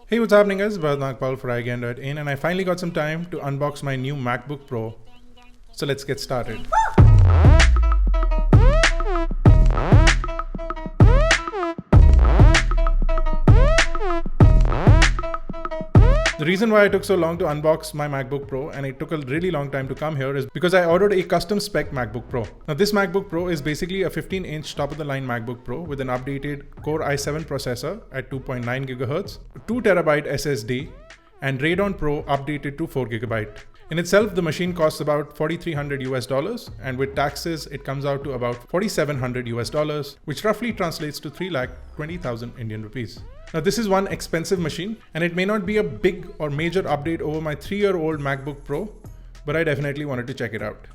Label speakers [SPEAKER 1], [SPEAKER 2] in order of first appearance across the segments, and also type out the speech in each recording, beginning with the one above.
[SPEAKER 1] Hey, what's happening guys? Bharat Nagpal for iGain.in, and I finally got some time to unbox my new MacBook Pro. So let's get started. The reason why I took so long to unbox my MacBook Pro and it took a really long time to come here is because I ordered a custom spec MacBook Pro. Now this MacBook Pro is basically a 15-inch top-of-the-line MacBook Pro with an updated Core i7 processor at 2.9 GHz, 2TB SSD, and Radeon Pro updated to 4GB. In itself, the machine costs about $4,300 and with taxes, it comes out to about $4,700, which roughly translates to 3,20,000 Indian rupees. Now this is one expensive machine and it may not be a big or major update over my 3-year-old MacBook Pro, but I definitely wanted to check it out.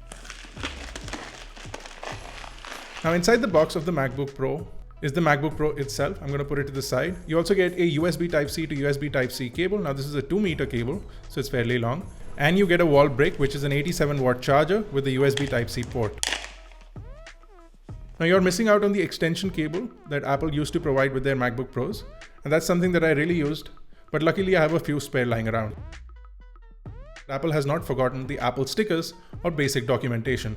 [SPEAKER 1] Now inside the box of the MacBook Pro is the MacBook Pro itself. I'm going to put it to the side. You also get a USB Type-C to USB Type-C cable. Now this is a 2-meter cable, so it's fairly long. And you get a wall brick, which is an 87-watt charger with a USB Type-C port. Now you're missing out on the extension cable that Apple used to provide with their MacBook Pros. And that's something that I really used, but luckily I have a few spare lying around. Apple has not forgotten the Apple stickers or basic documentation.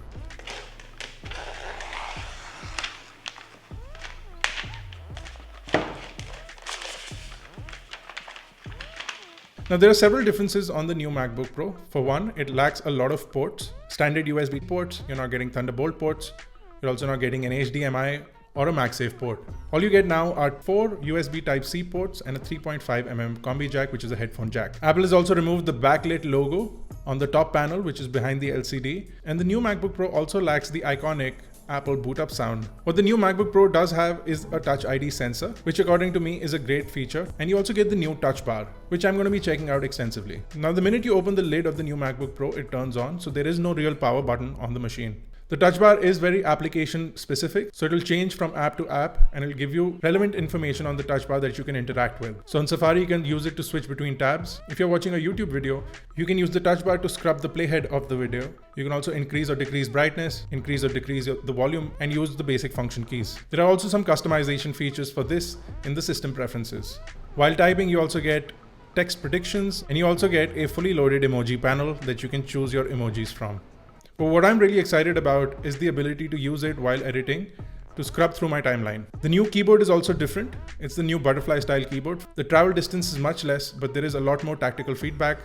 [SPEAKER 1] Now there are several differences on the new MacBook Pro. For one, it lacks a lot of ports. Standard USB ports, you're not getting Thunderbolt ports. You're also not getting an HDMI or a MagSafe port. All you get now are 4 USB Type-C ports and a 3.5mm combi jack, which is a headphone jack. Apple has also removed the backlit logo on the top panel, which is behind the LCD. And the new MacBook Pro also lacks the iconic Apple boot up sound. What the new MacBook Pro does have is a Touch ID sensor, which according to me is a great feature. And you also get the new Touch Bar, which I'm going to be checking out extensively. Now the minute you open the lid of the new MacBook Pro, it turns on, so there is no real power button on the machine. The touch bar is very application specific, so it will change from app to app and it will give you relevant information on the touch bar that you can interact with. So on Safari, you can use it to switch between tabs. If you're watching a YouTube video, you can use the touch bar to scrub the playhead of the video. You can also increase or decrease brightness, increase or decrease the volume, and use the basic function keys. There are also some customization features for this in the system preferences. While typing, you also get text predictions and you also get a fully loaded emoji panel that you can choose your emojis from. But what I'm really excited about is the ability to use it while editing to scrub through my timeline. The new keyboard is also different. It's the new butterfly style keyboard. The travel distance is much less, but there is a lot more tactical feedback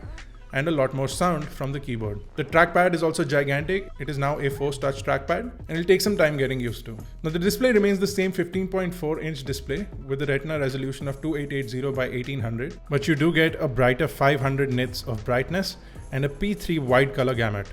[SPEAKER 1] and a lot more sound from the keyboard. The trackpad is also gigantic. It is now a Force Touch trackpad and it'll take some time getting used to. Now the display remains the same 15.4-inch display with a Retina resolution of 2880 by 1800, but you do get a brighter 500 nits of brightness and a P3 wide color gamut.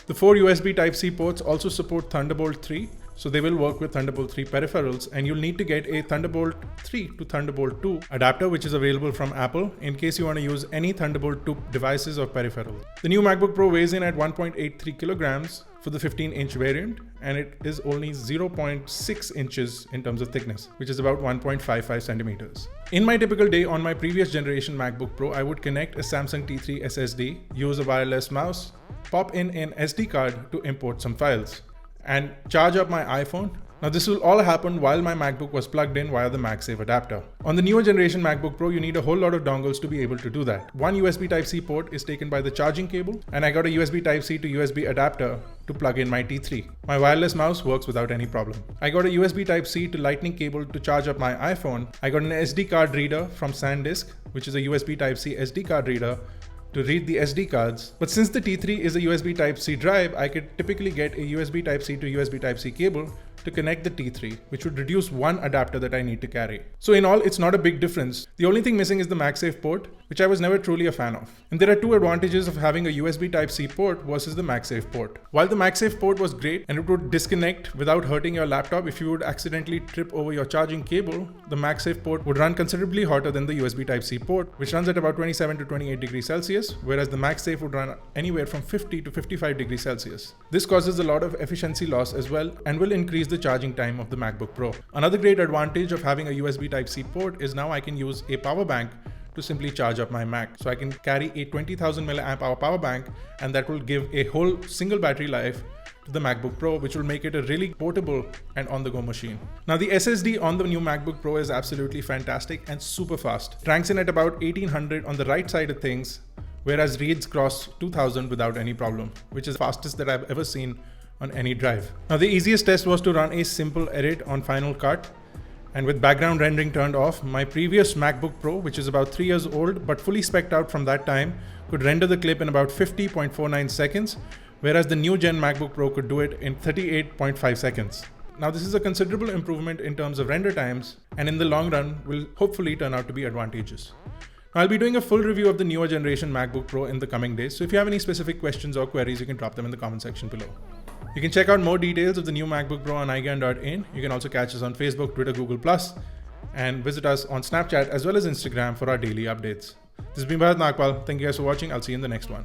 [SPEAKER 1] The 4 USB Type-C ports also support Thunderbolt 3, so they will work with Thunderbolt 3 peripherals, and you'll need to get a Thunderbolt 3 to Thunderbolt 2 adapter, which is available from Apple in case you want to use any Thunderbolt 2 devices or peripherals. The new MacBook Pro weighs in at 1.83 kilograms for the 15-inch variant, and it is only 0.6 inches in terms of thickness, which is about 1.55 centimeters. In my typical day on my previous generation MacBook Pro, I would connect a Samsung T3 SSD, use a wireless mouse, pop in an SD card to import some files, and charge up my iPhone. Now this will all happen while my MacBook was plugged in via the MagSafe adapter. On the newer generation MacBook Pro, you need a whole lot of dongles to be able to do that. One USB Type-C port is taken by the charging cable, and I got a USB Type-C to USB adapter to plug in my T3. My wireless mouse works without any problem. I got a USB Type-C to Lightning cable to charge up my iPhone. I got an SD card reader from SanDisk, which is a USB Type-C SD card reader to read the SD cards. But since the T3 is a USB Type-C drive, I could typically get a USB Type-C to USB Type-C cable to connect the T3, which would reduce one adapter that I need to carry. So in all, it's not a big difference. The only thing missing is the MagSafe port, which I was never truly a fan of. And there are two advantages of having a USB Type-C port versus the MagSafe port. While the MagSafe port was great and it would disconnect without hurting your laptop if you would accidentally trip over your charging cable, the MagSafe port would run considerably hotter than the USB Type-C port, which runs at about 27 to 28 degrees Celsius, whereas the MagSafe would run anywhere from 50 to 55 degrees Celsius. This causes a lot of efficiency loss as well and will increase the charging time of the MacBook Pro. Another great advantage of having a USB Type-C port is now I can use a power bank to simply charge up my Mac. So I can carry a 20,000 mAh power bank, and that will give a whole single battery life to the MacBook Pro, which will make it a really portable and on-the-go machine. Now, the SSD on the new MacBook Pro is absolutely fantastic and super fast. It ranks in at about 1800 on the right side of things, whereas reads cross 2000 without any problem, which is the fastest that I've ever seen on any drive. Now, the easiest test was to run a simple edit on Final Cut, and with background rendering turned off, my previous MacBook Pro, which is about 3 years old but fully spec'd out from that time, could render the clip in about 50.49 seconds, whereas the new gen MacBook Pro could do it in 38.5 seconds. Now, this is a considerable improvement in terms of render times, and in the long run will hopefully turn out to be advantageous. Now, I'll be doing a full review of the newer generation MacBook Pro in the coming days, so if you have any specific questions or queries, you can drop them in the comment section below. You can check out more details of the new MacBook Pro on iGyan.in. You can also catch us on Facebook, Twitter, Google+, and visit us on Snapchat as well as Instagram for our daily updates. This has been Bharat Nagpal. Thank you guys for watching. I'll see you in the next one.